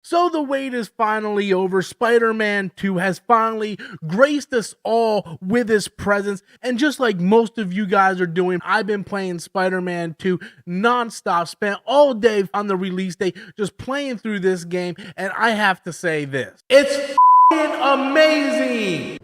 So the wait is finally over. Spider-Man 2 has finally graced us all with his presence. And just like most of you guys are doing, I've been playing Spider-Man 2 nonstop, spent all day on the release day just playing through this game. And I have to say this, it's amazing.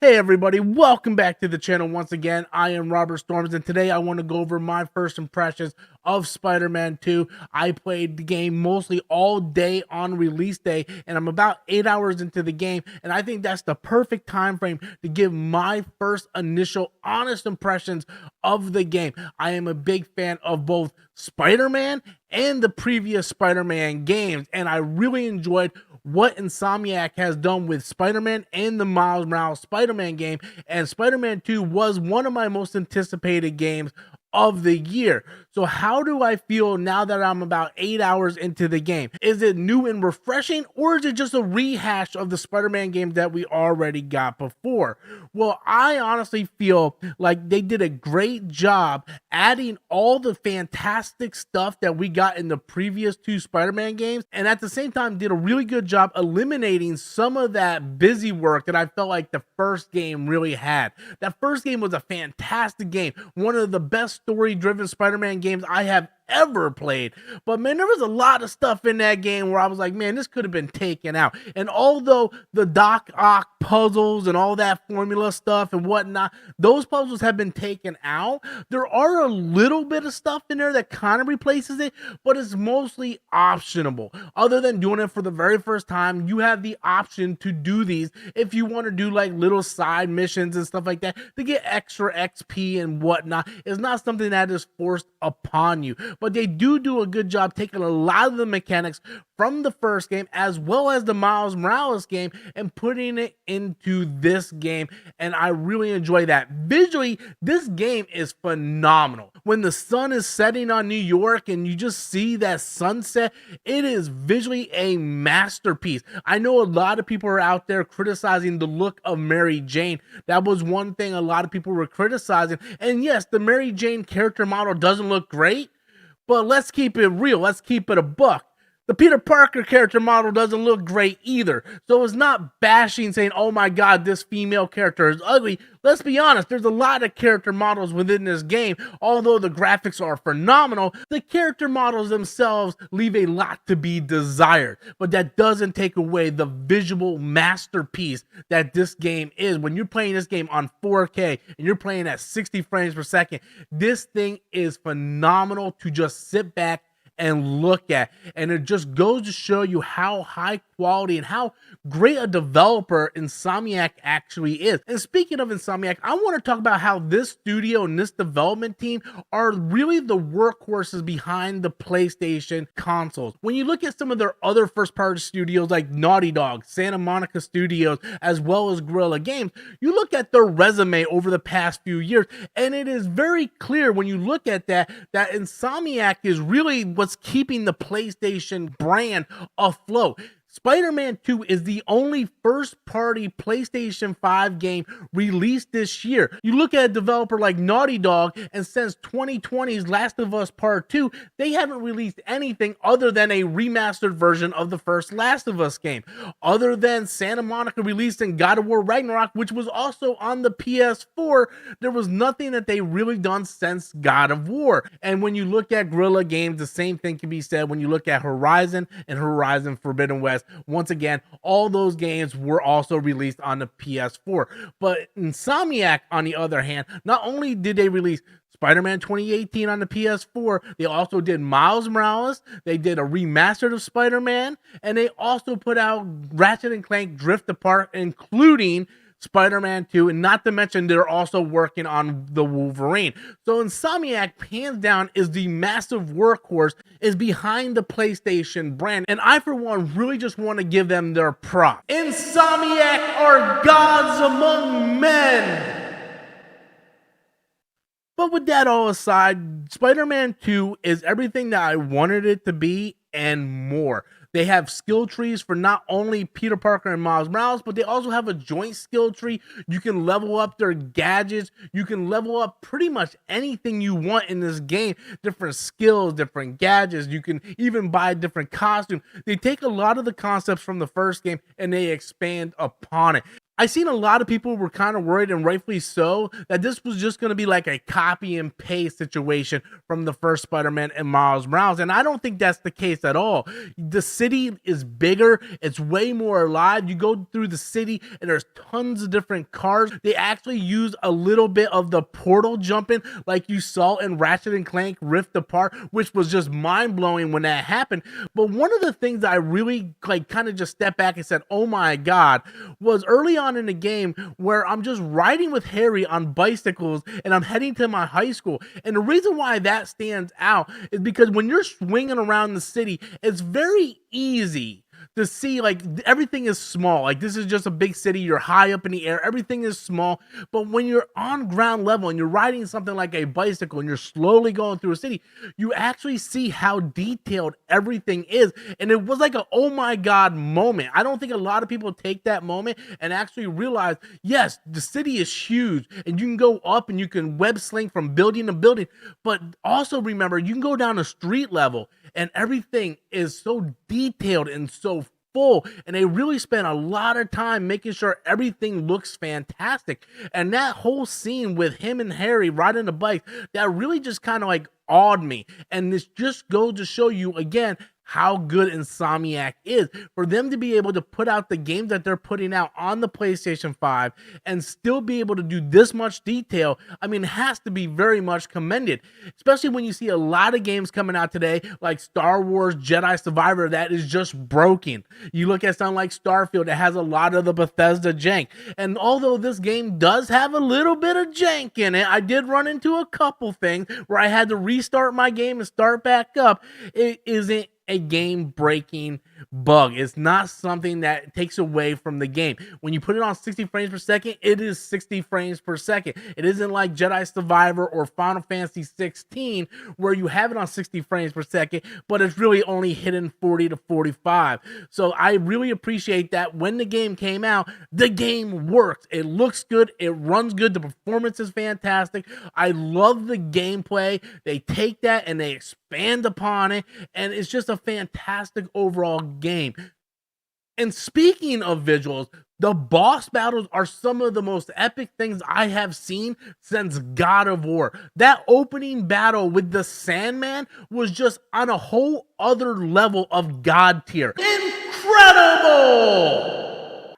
Hey everybody, welcome back to the channel once again. I am Robert Storms, and today I want to go over my first impressions of Spider-Man 2. I played the game mostly all day on release day, and I'm about 8 hours into the game, and I think that's the perfect time frame to give my first initial honest impressions of the game. I am a big fan of both Spider-Man and the previous Spider-Man games, and I really enjoyed what Insomniac has done with Spider-Man and the Miles Morales Spider-Man game, and Spider-Man 2 was one of my most anticipated games of the year. So how do I feel now that I'm about 8 hours into the game? Is it new and refreshing, or is it just a rehash of the Spider-Man games that we already got before? Well, I honestly feel like they did a great job adding all the fantastic stuff that we got in the previous two Spider-Man games, and at the same time did a really good job eliminating some of that busy work that I felt like the first game really had. That first game was a fantastic game, one of the best story-driven Spider-Man games I have ever played. But man, there was a lot of stuff in that game where I was like, man, this could have been taken out. And although the Doc Ock puzzles and all that formula stuff and whatnot, those puzzles have been taken out, there are a little bit of stuff in there that kind of replaces it, but it's mostly optional. Other than doing it for the very first time, you have the option to do these if you want to do like little side missions and stuff like that to get extra XP and whatnot. It's not something that is forced upon you, but they do a good job taking a lot of the mechanics from the first game as well as the Miles Morales game and putting it into this game, and I really enjoy that. Visually, this game is phenomenal. When the sun is setting on New York and you just see that sunset, it is visually a masterpiece. I know a lot of people are out there criticizing the look of Mary Jane. That was one thing a lot of people were criticizing, and yes, the Mary Jane character model doesn't look great, but let's keep it real. Let's keep it a buck. The Peter Parker character model doesn't look great either. So it's not bashing saying, oh my God, this female character is ugly. Let's be honest, there's a lot of character models within this game. Although the graphics are phenomenal, the character models themselves leave a lot to be desired. But that doesn't take away the visual masterpiece that this game is. When you're playing this game on 4K and you're playing at 60 frames per second, this thing is phenomenal to just sit back and look at, and it just goes to show you how high quality and how great a developer Insomniac actually is. And speaking of Insomniac, I want to talk about how this studio and this development team are really the workhorses behind the PlayStation consoles. When you look at some of their other first-party studios like Naughty Dog, Santa Monica Studios, as well as Guerrilla Games, you look at their resume over the past few years, and it is very clear when you look at that Insomniac is really what's keeping the PlayStation brand afloat. Spider-Man 2 is the only first-party PlayStation 5 game released this year. You look at a developer like Naughty Dog, and since 2020's Last of Us Part 2, they haven't released anything other than a remastered version of the first Last of Us game. Other than Santa Monica releasing God of War Ragnarok, which was also on the PS4, there was nothing that they really done since God of War. And when you look at Guerrilla Games, the same thing can be said when you look at Horizon and Horizon Forbidden West. Once again, all those games were also released on the PS4. But Insomniac, on the other hand, not only did they release Spider-Man 2018 on the PS4, they also did Miles Morales, they did a remastered of Spider-Man, and they also put out Ratchet & Clank Drift Apart, including Spider-Man 2, and not to mention they're also working on the Wolverine. So Insomniac, hands down, is the massive workhorse, is behind the PlayStation brand, and I for one really just want to give them their props. Insomniac are gods among men. But with that all aside, Spider-Man 2 is everything that I wanted it to be and more. They have skill trees for not only Peter Parker and Miles Morales, but they also have a joint skill tree. You can level up their gadgets. You can level up pretty much anything you want in this game. Different skills, different gadgets. You can even buy a different costume. They take a lot of the concepts from the first game and they expand upon it. I've seen a lot of people were kind of worried, and rightfully so, that this was just going to be like a copy and paste situation from the first Spider-Man and Miles Morales, and I don't think that's the case at all. The city is bigger, it's way more alive. You go through the city and there's tons of different cars. They actually use a little bit of the portal jumping like you saw in Ratchet and Clank Rift Apart, which was just mind-blowing when that happened. But one of the things that I really kind of just stepped back and said, oh my god, was early on in the game where I'm just riding with Harry on bicycles and I'm heading to my high school. And the reason why that stands out is because when you're swinging around the city, it's very easy to see, like, everything is small. Like, this is just a big city. You're high up in the air. Everything is small. But when you're on ground level and you're riding something like a bicycle and you're slowly going through a city, you actually see how detailed everything is. And it was like a oh my god moment. I don't think a lot of people take that moment and actually realize, yes, the city is huge and you can go up and you can web sling from building to building. But also remember, you can go down a street level and everything is so detailed and so full, and they really spent a lot of time making sure everything looks fantastic. And that whole scene with him and Harry riding the bike, that really just kind of like awed me. And this just goes to show you again how good Insomniac is, for them to be able to put out the games that they're putting out on the PlayStation 5 and still be able to do this much detail. I mean, it has to be very much commended, especially when you see a lot of games coming out today like Star Wars Jedi Survivor that is just broken. You look at something like Starfield that has a lot of the Bethesda jank, and although this game does have a little bit of jank in it, I did run into a couple things where I had to restart my game and start back up. It isn't a game-breaking bug. It's not something that takes away from the game. When you put it on 60 frames per second, it is 60 frames per second. It isn't like Jedi Survivor or Final Fantasy 16 where you have it on 60 frames per second, but it's really only hitting 40 to 45. So I really appreciate that when the game came out, the game works. It looks good. It runs good. The performance is fantastic. I love the gameplay. They take that and they expand upon it, and it's just a fantastic overall game. And speaking of visuals, the boss battles are some of the most epic things I have seen since God of War. That opening battle with the Sandman was just on a whole other level of God tier. Incredible!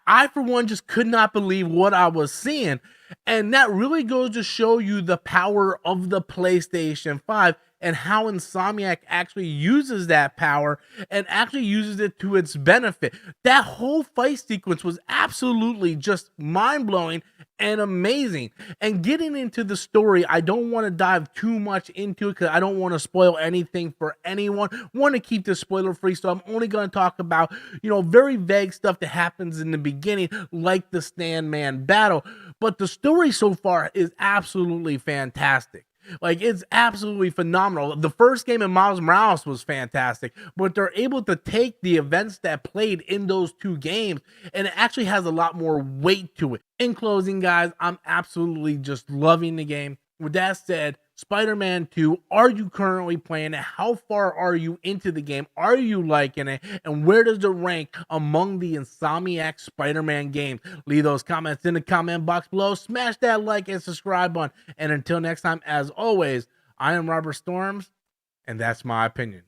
I, for one, just could not believe what I was seeing. And that really goes to show you the power of the PlayStation 5 and how Insomniac actually uses that power and actually uses it to its benefit. That whole fight sequence was absolutely just mind-blowing and amazing. And getting into the story, I don't want to dive too much into it because I don't want to spoil anything for anyone. Want to keep this spoiler free, so I'm only going to talk about, very vague stuff that happens in the beginning, like the Sandman battle. But the story so far is absolutely fantastic. Like, it's absolutely phenomenal. The first game in Miles Morales was fantastic, but they're able to take the events that played in those two games, and it actually has a lot more weight to it. In closing, guys, I'm absolutely just loving the game. With that said, Spider-Man 2, are you currently playing it? How far are you into the game? Are you liking it? And where does it rank among the Insomniac Spider-Man games? Leave those comments in the comment box below. Smash that like and subscribe button. And until next time, as always, I am Robert Storms, and that's my opinion.